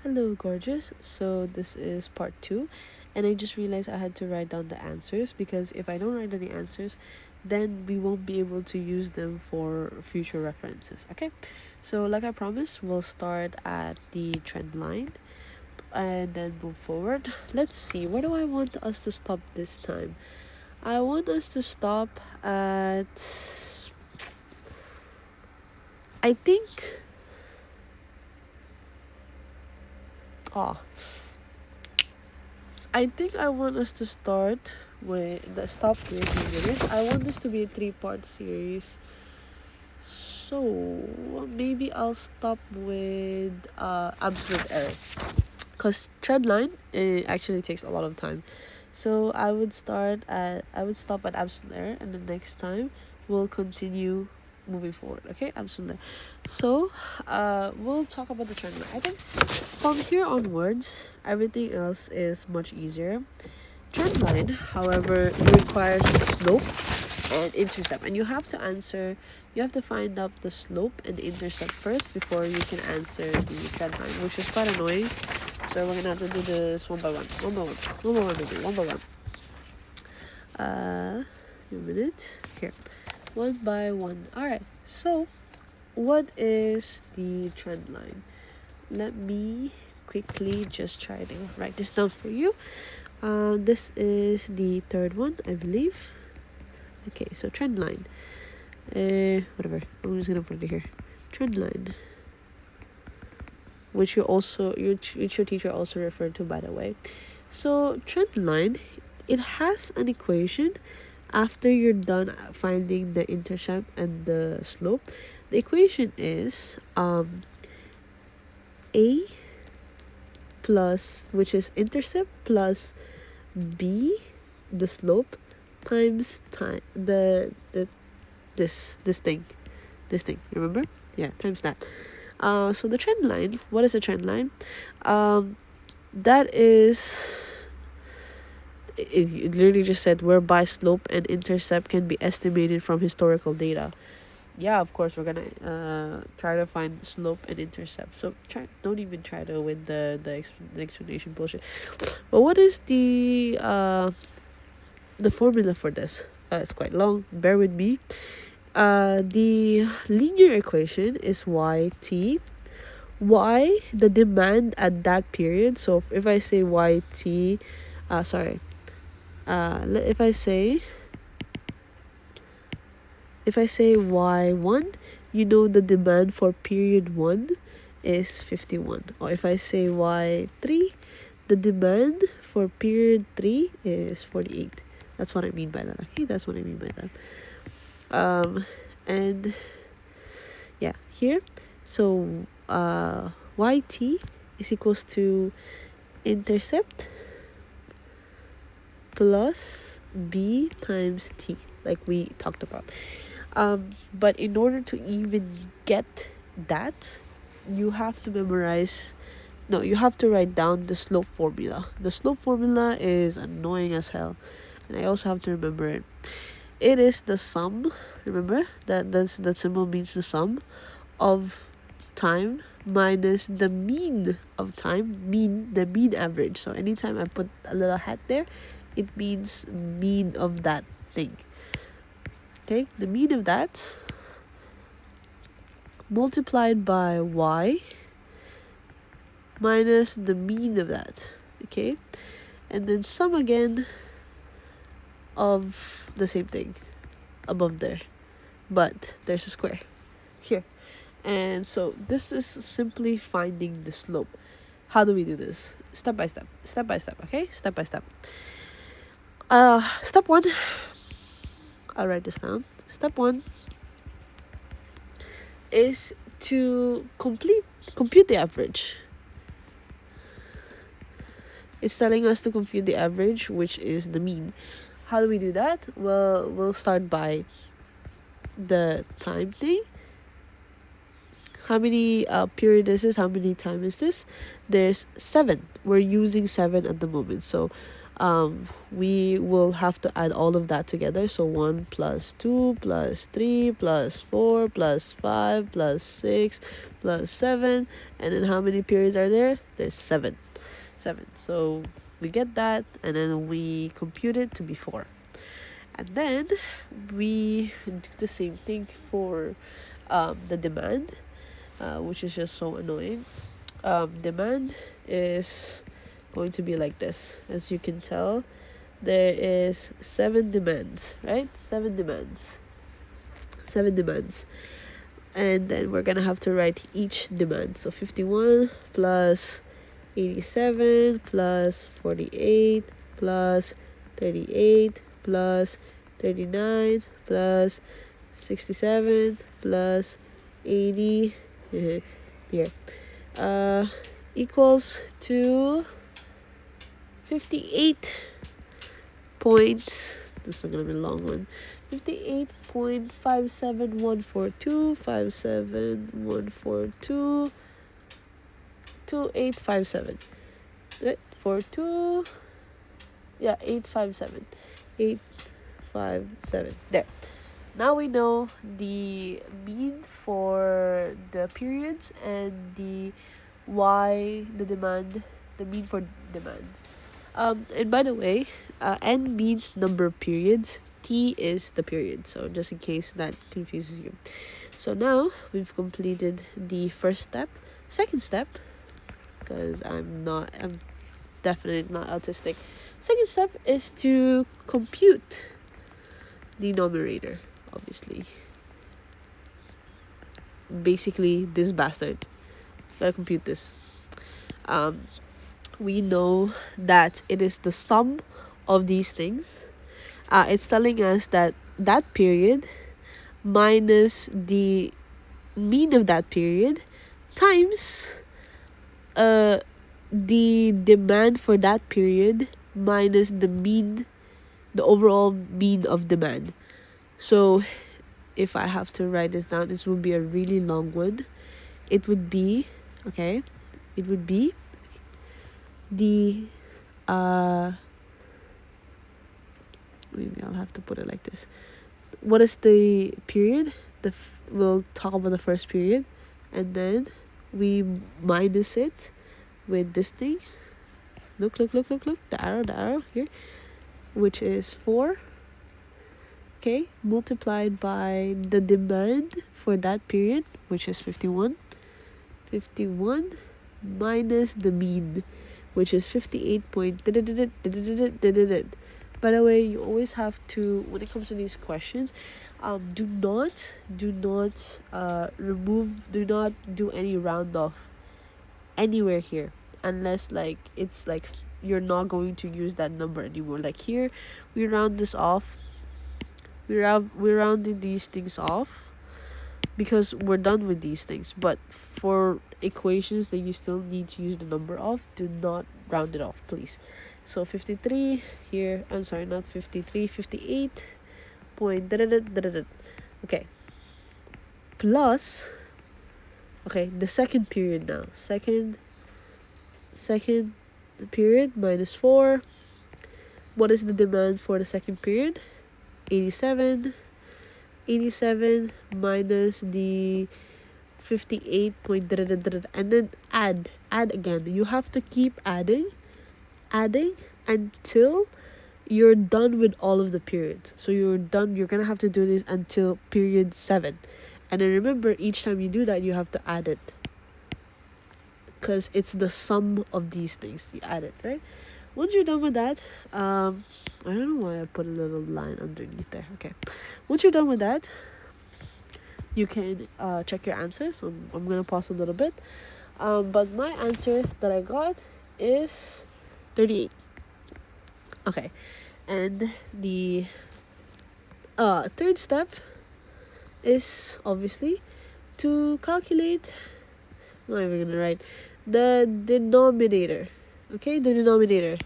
Hello, gorgeous. So, this is part two, and I just realized I had to write down the answers because if I don't write down the answers, then we won't be able to use them for future references. Okay, so like I promised, we'll start at the trend line and then move forward. Let's see, where do I want us to stop this time? I want us to stop at. I think. Oh, I think I want us to start with the stop here in a minute. I want this to be a three-part series. So maybe I'll stop with absolute error. Because trendline it actually takes a lot of time. So I would stop at absolute error and the next time we'll continue moving forward. Okay, absolutely. So we'll talk about the trend line. I think from here onwards everything else is much easier. Trend line, however, requires slope and intercept, and you have to find out the slope and the intercept first before you can answer the trend line, which is quite annoying. So we're gonna have to do this one by one. A minute here, one by one. All right. So, what is the trend line? Let me quickly just try to write this down for you. This is the third one, I believe. Okay, so trend line. Whatever. I'm just gonna put it here. Trend line, which your teacher also referred to, by the way. So trend line, it has an equation. After you're done finding the intercept and the slope, the equation is a plus, which is intercept, plus b, the slope, times time the this thing, remember, yeah, times that. So the trend line, what is a trend line? That is, it literally just said whereby slope and intercept can be estimated from historical data. Yeah, of course we're gonna try to find slope and intercept. So don't even try to win the explanation bullshit. But what is the formula for this? It's quite long. Bear with me. The linear equation is yt. Y, the demand at that period. So if I say yt, sorry. If I say y1, you know the demand for period 1 is 51. Or if I say y3, the demand for period 3 is 48. That's what I mean by that. Okay, that's what I mean by that. And yeah, here, so yt is equals to intercept plus b times t, like we talked about. But in order to even get that, you have to memorize, no, you have to write down the slope formula. The slope formula is annoying as hell, and I also have to remember it. It is the sum, remember that symbol means the sum of time minus the mean of time, the mean average. So anytime I put a little hat there, it means mean of that thing. Okay, the mean of that multiplied by y minus the mean of that. Okay, and then sum again of the same thing above there, but there's a square here. And so this is simply finding the slope. How do we do this? Step by step, okay, step by step. Step one, I'll write this down. Step one is to compute the average. It's telling us to compute the average, which is the mean. How do we do that? Well, we'll start by the time thing. How many period is this? How many time is this? There's 7. We're using 7 at the moment. So we will have to add all of that together. So 1 plus 2 plus 3 plus 4 plus 5 plus 6 plus 7. And then how many periods are there? There's 7. So we get that, and then we compute it to be 4. And then we do the same thing for the demand, which is just so annoying. Demand is going to be like this. As you can tell, there is 7 demands, right? 7 demands. And then we're gonna have to write each demand. So 51 plus 87 plus 48 plus 38 plus 39 plus 67 plus 80 here equals to 58 point, this is gonna be a long one, 58.57142 57142 2857, right? 42, yeah, 857 there. Now we know the mean for the periods and the mean for demand. And by the way, n means number of periods, t is the period, so just in case that confuses you. So now we've completed the first step. Second step, because I'm definitely not autistic. Second step is to compute the numerator, obviously. Basically, this bastard. Gotta compute this. We know that it is the sum of these things. It's telling us that that period minus the mean of that period times the demand for that period minus the overall mean of demand. So if I have to write this down, this would be a really long one. It would be the maybe I'll have to put it like this. What is the period? We'll talk about the first period, and then we minus it with this thing. Look, the arrow here, which is 4, okay, multiplied by the demand for that period, which is 51 minus the mean, which is 58 point. By the way, you always have to, when it comes to these questions, do not do any round off anywhere here, unless like it's like you're not going to use that number anymore. Like here, we round this off. We're rounding these things off because we're done with these things. But for equations that you still need to use the number of, do not round it off, please. So 53 here, I'm sorry, not 53, 58 point okay, plus, okay, the second period now. Second period minus 4. What is the demand for the second period? 87 minus the 58 point and then add again. You have to keep adding until you're done with all of the periods. So you're gonna have to do this until period 7, and then remember, each time you do that, you have to add it, because it's the sum of these things. You add it, right? Once you're done with that, I don't know why I put a little line underneath there. Okay, once you're done with that, you can check your answers. So I'm gonna pause a little bit, but my answer that I got is 38. Okay, and the third step is obviously to calculate, I'm not even gonna write, the denominator. Okay, the denominator,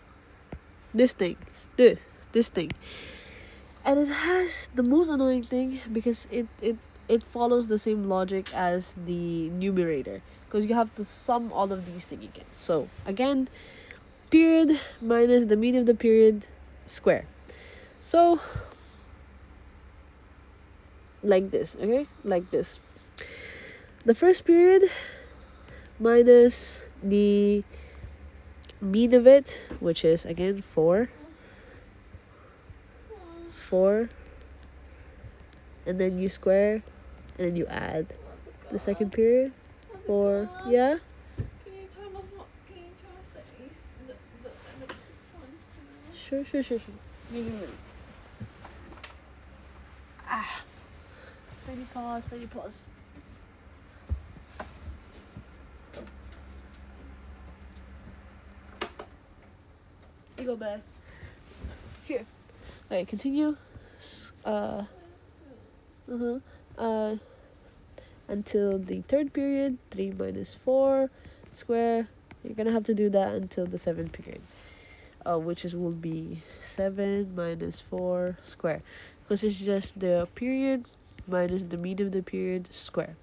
this thing, this thing, and it has the most annoying thing, because it follows the same logic as the numerator, because you have to sum all of these things again. So again, period minus the mean of the period square. So like this, okay? Like this. The first period minus the mean of it, which is again 4, and then you square, and then you add the second period, 4, yeah? Can you turn off the AC, the electric fan, please? Sure. Give me a minute. Let me pause. You go back. Here. Okay, continue. Until the third period, 3 minus 4 square. You're gonna have to do that until the seventh period, will be 7 minus 4 square, because it's just the period minus the mean of the period square.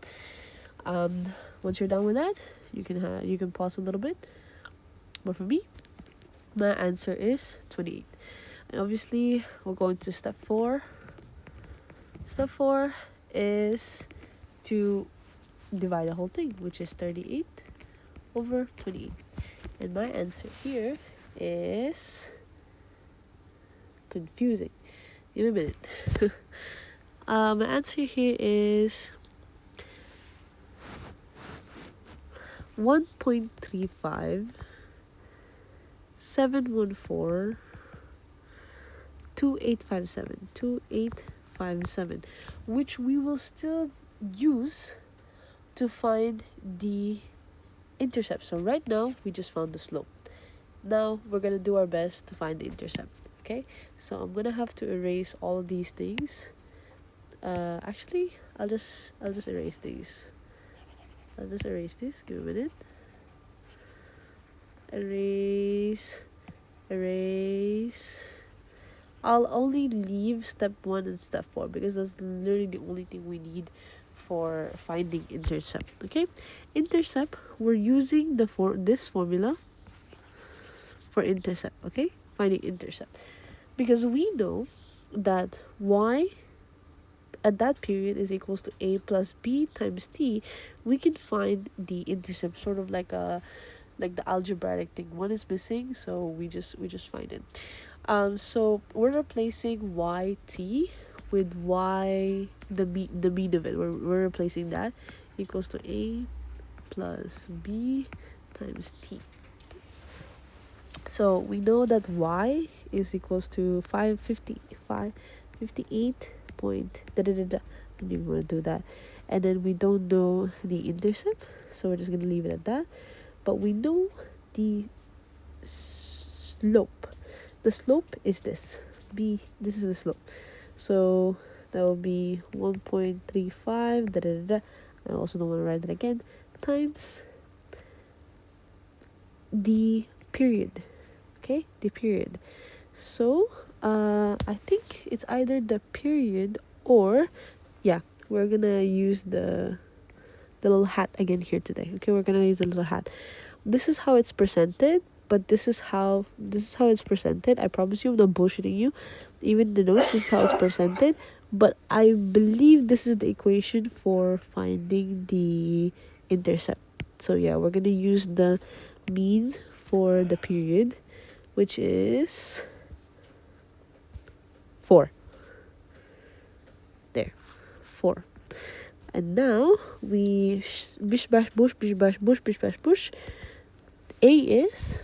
Once you're done with that, you can pause a little bit. But for me, my answer is 28. And obviously, we're going to step 4. Step 4 is to divide the whole thing, which is 38 over 28. And my answer here is confusing. Give me a minute. My answer here is 1.35 714 2857, which we will still use to find the intercept. So right now we just found the slope. Now we're gonna do our best to find the intercept. Okay, so I'm gonna have to erase all of these things. Actually, I'll just erase these. I'll just erase this. Give me a minute. Erase. I'll only leave step 1 and step 4 because that's literally the only thing we need for finding intercept. Okay, intercept, we're using this formula for intercept. Okay, finding intercept, because we know that y at that period is equals to a plus b times t. We can find the intercept, sort of like the algebraic thing. One is missing, so we just find it. So we're replacing yt with y, the mean of it. We're replacing that, equals to a plus b times t. So we know that y is equals to 558 point I don't even want to do that. And then we don't know the intercept, so we're just gonna leave it at that. But we know the slope. The slope is this. This is the slope. So that will be 1.35 I also don't want to write that again, times the period. Okay, the period. So I think it's either the period or, yeah, we're gonna use the little hat again here today. Okay, we're gonna use the little hat. This is how it's presented, but this is how it's presented. I promise you, I'm not bullshitting you. Even the notes, this is how it's presented. But I believe this is the equation for finding the intercept. So yeah, we're gonna use the mean for the period, which is 4. There, 4. And now we bish bash bush, bish bash bush, bish bash bush. A is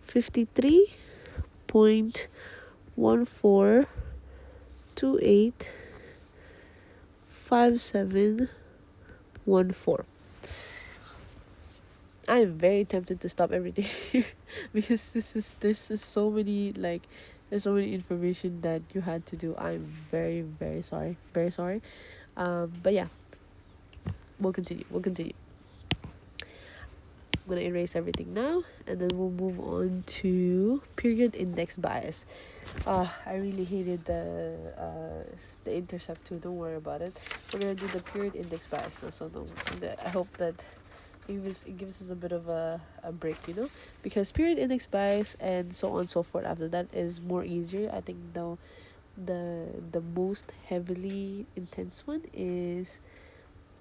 53.14285714. I'm very tempted to stop everything here because there's so many there's so many information that you had to do. I'm very sorry, but yeah, we'll continue. I'm gonna erase everything now, and then we'll move on to period index bias. I really hated the intercept too. Don't worry about it. We're gonna do the period index bias now. So I hope that it gives us a bit of a break, because period index bias and so on and so forth after that is more easier. I think the most heavily intense one is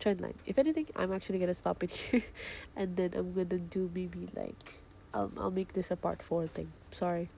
trend line. If anything, I'm actually gonna stop it here, and then I'm gonna do maybe like I'll make this a part 4 thing. Sorry.